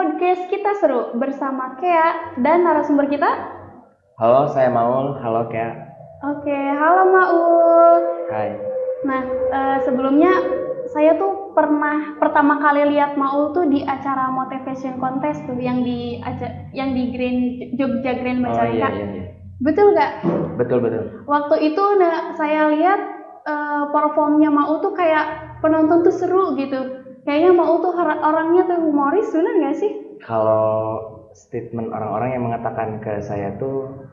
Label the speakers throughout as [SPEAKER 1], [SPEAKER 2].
[SPEAKER 1] podcast Kita Seru bersama Kea dan narasumber kita.
[SPEAKER 2] Halo, saya Maul. Halo, Kea.
[SPEAKER 1] Oke, halo Maul.
[SPEAKER 2] Hai.
[SPEAKER 1] Nah, sebelumnya saya tuh pernah pertama kali lihat Maul tuh di acara motivation contest tuh yang di Jogja Grand
[SPEAKER 2] Oh iya,
[SPEAKER 1] Majalengka.
[SPEAKER 2] iya.
[SPEAKER 1] Betul nggak?
[SPEAKER 2] Betul.
[SPEAKER 1] Waktu itu saya lihat performnya Maul tuh kayak penonton tuh seru gitu. Kayaknya Maul tuh orangnya tuh humoris, bener nggak sih?
[SPEAKER 2] Kalau statement orang-orang yang mengatakan ke saya tuh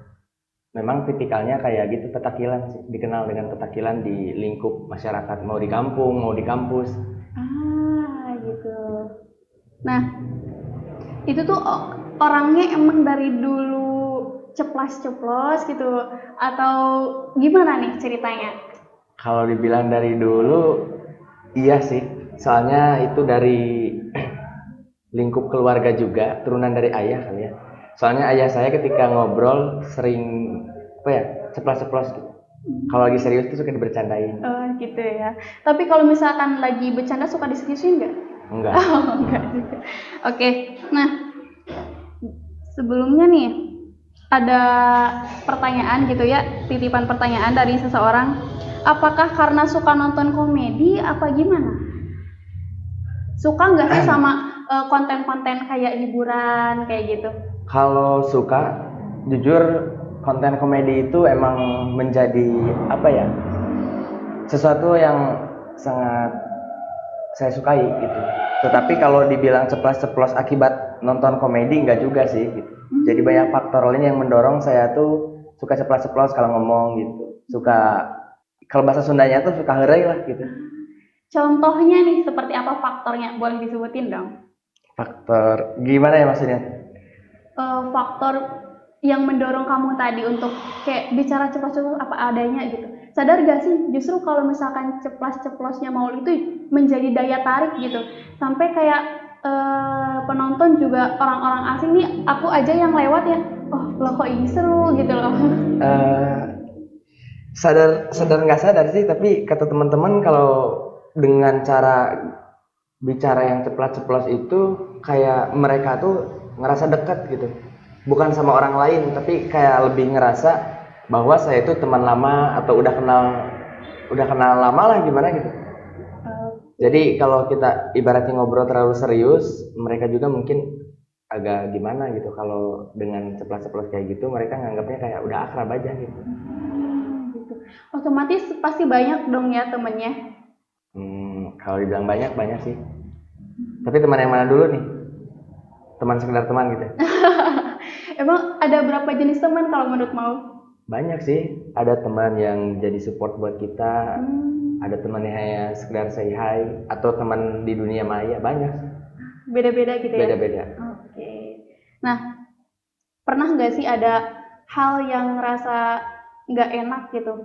[SPEAKER 2] memang tipikalnya kayak gitu, petakilan sih. Dikenal dengan petakilan di lingkup masyarakat, mau di kampung, mau di kampus.
[SPEAKER 1] Ah, gitu. Nah, itu tuh orangnya emang dari dulu ceplas-ceplos gitu atau gimana nih ceritanya?
[SPEAKER 2] Kalau dibilang dari dulu, iya sih. Soalnya itu dari lingkup keluarga juga, turunan dari ayah kali ya. Soalnya ayah saya ketika ngobrol sering apa ya, ceplas-ceplos gitu. Kalau lagi serius tuh suka dibercandain.
[SPEAKER 1] Oh, gitu ya. Tapi kalau misalkan lagi bercanda suka diseriusin nggak?
[SPEAKER 2] Enggak.
[SPEAKER 1] Oh, enggak juga. Oke. Nah, sebelumnya nih ada pertanyaan gitu ya, titipan pertanyaan dari seseorang. Apakah karena suka nonton komedi apa gimana? Suka nggak sih sama konten-konten kayak hiburan kayak gitu?
[SPEAKER 2] Kalau suka, jujur konten komedi itu emang menjadi apa ya, sesuatu yang sangat saya sukai gitu. Tetapi kalau dibilang ceplas-ceplos akibat nonton komedi enggak juga sih gitu. Jadi banyak faktor lain yang mendorong saya tuh suka ceplas-ceplos kalau ngomong gitu. Suka, kalau bahasa Sundanya tuh suka heureuy lah gitu.
[SPEAKER 1] Contohnya nih seperti apa faktornya? Boleh disebutin dong?
[SPEAKER 2] Faktor gimana ya maksudnya?
[SPEAKER 1] Faktor yang mendorong kamu tadi untuk kayak bicara ceplos-ceplos apa adanya gitu. Sadar gak sih justru kalau misalkan ceplos-ceplosnya Maul itu menjadi daya tarik gitu. Sampai kayak penonton juga orang-orang asing nih, aku aja yang lewat ya, oh loh kok ini seru gitu loh.
[SPEAKER 2] Eh, sadar nggak sadar sih, tapi kata teman-teman kalau dengan cara bicara yang ceplas-ceplos itu kayak mereka tuh ngerasa dekat gitu, bukan sama orang lain tapi kayak lebih ngerasa bahwa saya itu teman lama atau udah kenal lama lah gimana gitu. Jadi kalau kita ibaratnya ngobrol terlalu serius, mereka juga mungkin agak gimana gitu. Kalau dengan ceplas-ceplos kayak gitu mereka nganggapnya kayak udah akrab aja gitu.
[SPEAKER 1] Gitu. Otomatis pasti banyak dong ya temennya.
[SPEAKER 2] Kalau dibilang banyak sih, tapi teman yang mana dulu nih? Teman sekedar teman gitu.
[SPEAKER 1] Emang ada berapa jenis teman kalau menurut Maul?
[SPEAKER 2] Banyak sih, ada teman yang jadi support buat kita, ada teman yang hanya sekedar say hi, atau teman di dunia maya, banyak.
[SPEAKER 1] Beda-beda gitu ya?
[SPEAKER 2] Beda-beda.
[SPEAKER 1] Oke. Nah, pernah nggak sih ada hal yang ngerasa nggak enak gitu?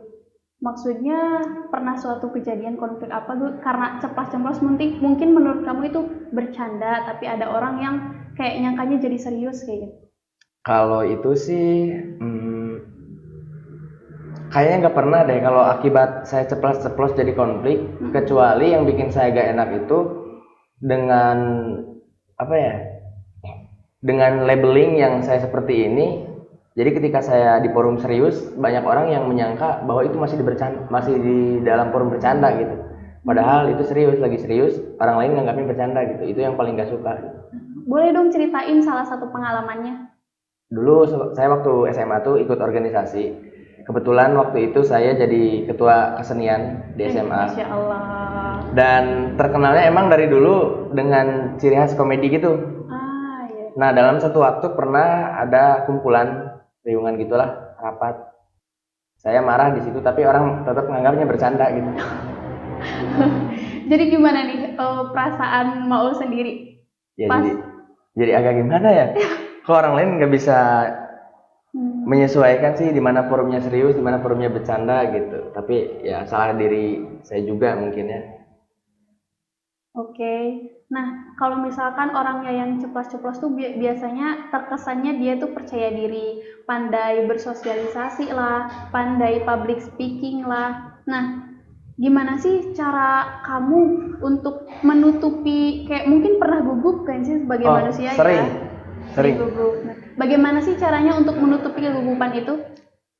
[SPEAKER 1] Maksudnya pernah suatu kejadian konflik apa tuh karena ceplas-ceplos mungkin menurut kamu itu bercanda tapi ada orang yang kayak nyangkanya jadi serius kayak gitu.
[SPEAKER 2] Kalau itu sih, kayaknya nggak pernah deh kalau akibat saya ceplos-ceplos jadi konflik, kecuali yang bikin saya gak enak itu dengan apa ya, dengan labeling yang saya seperti ini. Jadi ketika saya di forum serius, banyak orang yang menyangka bahwa itu masih di dalam forum bercanda gitu. Padahal itu serius, lagi serius, orang lain nganggapnya bercanda gitu. Itu yang paling gak suka.
[SPEAKER 1] Boleh dong ceritain salah satu pengalamannya?
[SPEAKER 2] Dulu saya waktu SMA tuh ikut organisasi. Kebetulan waktu itu saya jadi ketua kesenian di SMA.
[SPEAKER 1] Masya Allah.
[SPEAKER 2] Dan terkenalnya emang dari dulu dengan ciri khas komedi gitu.
[SPEAKER 1] Iya.
[SPEAKER 2] Nah, dalam satu waktu pernah ada kumpulan riungan gitulah, rapat. Saya marah di situ, tapi orang tetap menganggapnya bercanda gitu.
[SPEAKER 1] Jadi gimana nih perasaan Maul sendiri?
[SPEAKER 2] Ya
[SPEAKER 1] Pas
[SPEAKER 2] jadi agak gimana ya? Kok orang lain nggak bisa menyesuaikan sih di mana forumnya serius, di mana forumnya bercanda gitu. Tapi ya salah diri saya juga mungkin ya.
[SPEAKER 1] Oke. Nah, kalau misalkan orangnya yang ceplos-ceplos tuh biasanya terkesannya dia tuh percaya diri, pandai bersosialisasi lah, pandai public speaking lah. Nah, gimana sih cara kamu untuk menutupi kayak mungkin pernah gugup kan sih sebagai
[SPEAKER 2] Oh,
[SPEAKER 1] manusia ya?
[SPEAKER 2] sering,
[SPEAKER 1] Sering
[SPEAKER 2] sering.
[SPEAKER 1] gugup. Nah, bagaimana sih caranya untuk menutupi kegugupan itu?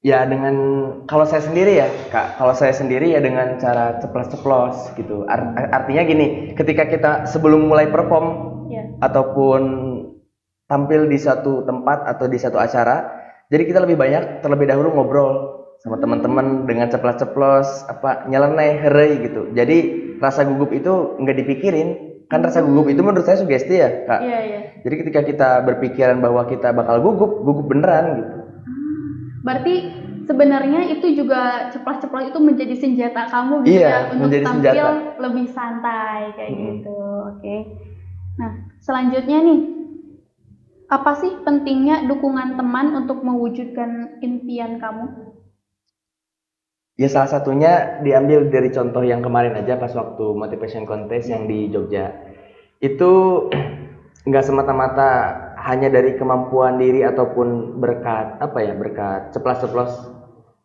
[SPEAKER 2] Ya dengan kalau saya sendiri ya Kak, kalau saya sendiri ya dengan cara ceplos-ceplos gitu. Artinya gini, ketika kita sebelum mulai perform
[SPEAKER 1] Ya.
[SPEAKER 2] ataupun tampil di suatu tempat atau di satu acara, jadi kita lebih banyak terlebih dahulu ngobrol sama teman-teman dengan ceplos-ceplos, apa nyeleneh, herei gitu. Jadi rasa gugup itu nggak dipikirin, kan rasa gugup itu menurut saya sugesti ya Kak.
[SPEAKER 1] Iya, iya.
[SPEAKER 2] Jadi ketika kita berpikiran bahwa kita bakal gugup, gugup beneran gitu.
[SPEAKER 1] Berarti sebenarnya itu juga ceplos-ceplos itu menjadi senjata kamu gitu ya
[SPEAKER 2] Iya,
[SPEAKER 1] untuk
[SPEAKER 2] menjadi
[SPEAKER 1] tampil
[SPEAKER 2] senjata.
[SPEAKER 1] lebih santai kayak
[SPEAKER 2] Mm-mm.
[SPEAKER 1] gitu. Oke. Nah, selanjutnya nih, apa sih pentingnya dukungan teman untuk mewujudkan impian kamu?
[SPEAKER 2] Ya salah satunya diambil dari contoh yang kemarin aja pas waktu motivation contest
[SPEAKER 1] Ya.
[SPEAKER 2] yang di Jogja. Itu nggak semata-mata hanya dari kemampuan diri ataupun berkat apa ya, berkat ceplas-ceplos,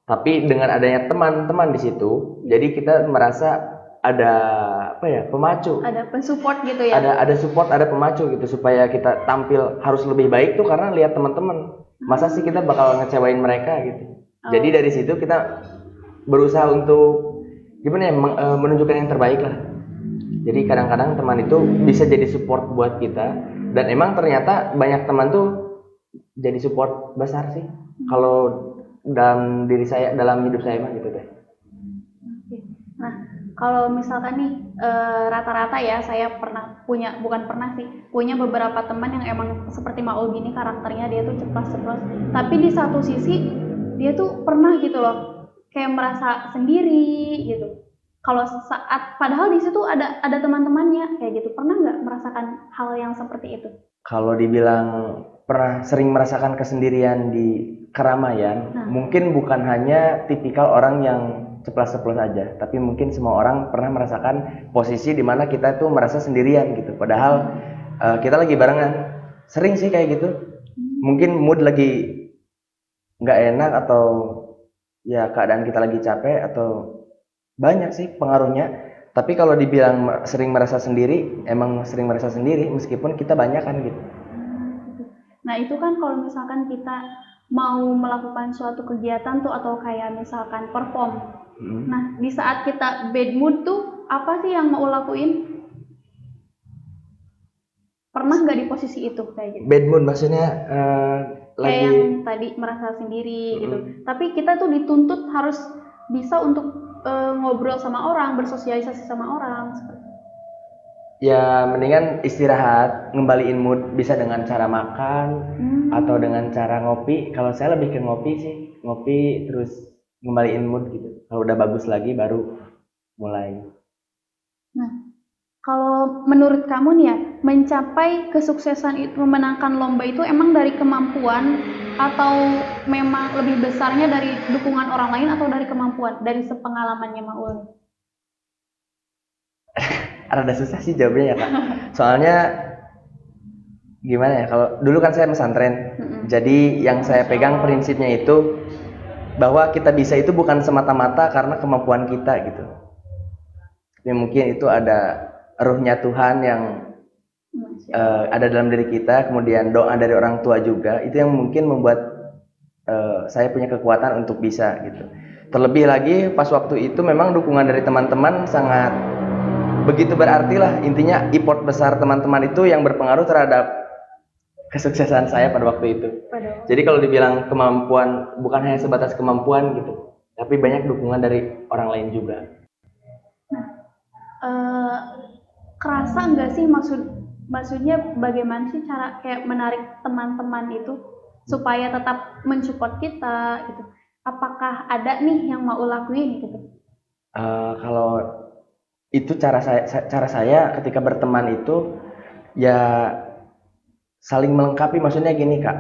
[SPEAKER 2] tapi dengan adanya teman-teman di situ, jadi kita merasa ada apa ya, pemacu,
[SPEAKER 1] Ada pensupport gitu ya?
[SPEAKER 2] ada support, ada pemacu gitu supaya kita tampil harus lebih baik tuh karena lihat teman-teman. Masa sih kita bakal ngecewain mereka gitu. Jadi
[SPEAKER 1] Oh.
[SPEAKER 2] dari situ kita berusaha untuk gimana ya, menunjukkan yang terbaik lah. Jadi kadang-kadang teman itu bisa jadi support buat kita, dan emang ternyata banyak teman tuh jadi support besar sih kalau dalam diri saya, dalam hidup saya mah gitu deh.
[SPEAKER 1] Oke. Nah, kalau misalkan nih rata-rata ya saya pernah punya, bukan pernah sih, punya beberapa teman yang emang seperti Maul gini karakternya, dia tuh ceplas-ceplos. Tapi di satu sisi dia tuh pernah gitu loh kayak merasa sendiri gitu. Kalau saat padahal di situ ada teman-temannya kayak gitu. Pernah nggak merasakan hal yang seperti itu?
[SPEAKER 2] Kalau dibilang pernah sering merasakan kesendirian di keramaian,
[SPEAKER 1] Nah,
[SPEAKER 2] mungkin bukan hanya tipikal orang yang ceplas-ceplos aja, tapi mungkin semua orang pernah merasakan posisi di mana kita tuh merasa sendirian gitu. Padahal kita lagi barengan. Sering sih kayak gitu. Mungkin mood lagi nggak enak atau ya keadaan kita lagi capek atau banyak sih pengaruhnya. Tapi kalau dibilang sering merasa sendiri, emang sering merasa sendiri meskipun kita banyak kan gitu.
[SPEAKER 1] nah itu kan kalau misalkan kita mau melakukan suatu kegiatan tuh atau kayak misalkan perform.
[SPEAKER 2] Hmm.
[SPEAKER 1] Nah, di saat kita bad mood tuh apa sih yang mau lakuin? Pernah nggak di posisi itu kayak gitu?
[SPEAKER 2] Bad mood maksudnya
[SPEAKER 1] Kayak
[SPEAKER 2] lagi.
[SPEAKER 1] yang tadi merasa sendiri gitu.
[SPEAKER 2] Mm-mm.
[SPEAKER 1] Tapi kita tuh dituntut harus bisa untuk ngobrol sama orang, bersosialisasi sama orang.
[SPEAKER 2] Ya mendingan istirahat, ngembaliin mood bisa dengan cara makan atau dengan cara ngopi. Kalau saya lebih ke ngopi sih, ngopi terus ngembaliin mood gitu. Kalau udah bagus lagi baru mulai.
[SPEAKER 1] Nah, kalau menurut kamu nih ya, mencapai kesuksesan itu, memenangkan lomba itu emang dari kemampuan atau memang lebih besarnya dari dukungan orang lain atau dari kemampuan, dari sepengalamannya Maul?
[SPEAKER 2] Rada susah sih jawabnya ya Kak. Soalnya gimana ya, kalau dulu kan saya pesantren, jadi yang saya pegang prinsipnya itu bahwa kita bisa itu bukan semata-mata karena kemampuan kita gitu, tapi mungkin itu ada ruhnya Tuhan yang ada dalam diri kita, kemudian doa dari orang tua juga, itu yang mungkin membuat saya punya kekuatan untuk bisa gitu. Terlebih lagi pas waktu itu memang dukungan dari teman-teman sangat begitu berarti lah, intinya effort besar teman-teman itu yang berpengaruh terhadap kesuksesan saya pada waktu itu. Jadi kalau dibilang kemampuan, bukan hanya sebatas kemampuan gitu, tapi banyak dukungan dari orang lain juga.
[SPEAKER 1] Eh, kerasa nggak sih maksudnya bagaimana sih cara kayak menarik teman-teman itu supaya tetap mensupport kita gitu? Apakah ada nih yang mau lakuin gitu?
[SPEAKER 2] Kalau itu cara saya ketika berteman itu ya saling melengkapi. Maksudnya gini Kak,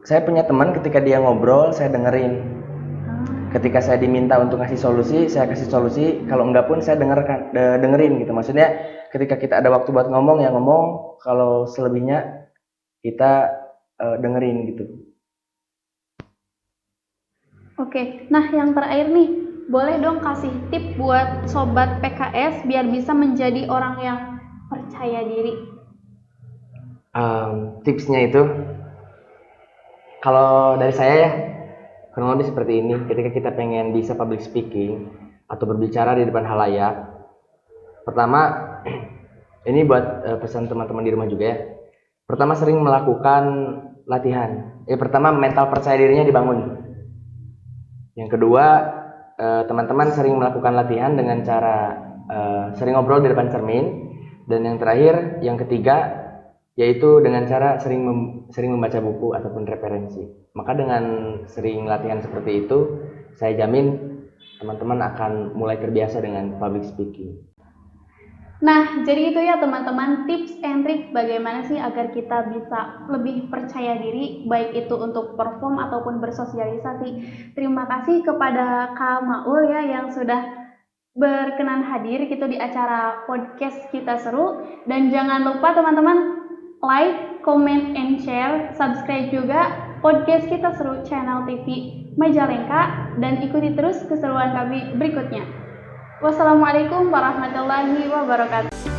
[SPEAKER 2] saya punya teman ketika dia ngobrol saya dengerin, ketika saya diminta untuk ngasih solusi saya kasih solusi, kalau enggak pun saya dengerin gitu. Maksudnya ketika kita ada waktu buat ngomong ya ngomong, kalau selebihnya kita dengerin gitu.
[SPEAKER 1] Oke, nah yang terakhir nih, boleh dong kasih tip buat sobat PKS biar bisa menjadi orang yang percaya diri.
[SPEAKER 2] Tipsnya itu, kalau dari saya ya, kurang lebih seperti ini. Ketika kita pengen bisa public speaking atau berbicara di depan halayak, pertama, ini buat pesan teman-teman di rumah juga ya. Pertama, sering melakukan latihan. Pertama, mental percaya dirinya dibangun. Yang kedua, teman-teman sering melakukan latihan dengan cara sering ngobrol di depan cermin. Dan yang terakhir, yang ketiga, yaitu dengan cara sering membaca buku ataupun referensi. Maka dengan sering latihan seperti itu, saya jamin teman-teman akan mulai terbiasa dengan public speaking.
[SPEAKER 1] Nah, jadi itu ya teman-teman, tips and trick bagaimana sih agar kita bisa lebih percaya diri, baik itu untuk perform ataupun bersosialisasi. Terima kasih kepada Kak Maul ya yang sudah berkenan hadir gitu di acara podcast Kita Seru. Dan jangan lupa teman-teman, like, comment, and share, subscribe juga podcast Kita Seru channel TV Majalengka, dan ikuti terus keseruan kami berikutnya. Wassalamualaikum warahmatullahi wabarakatuh.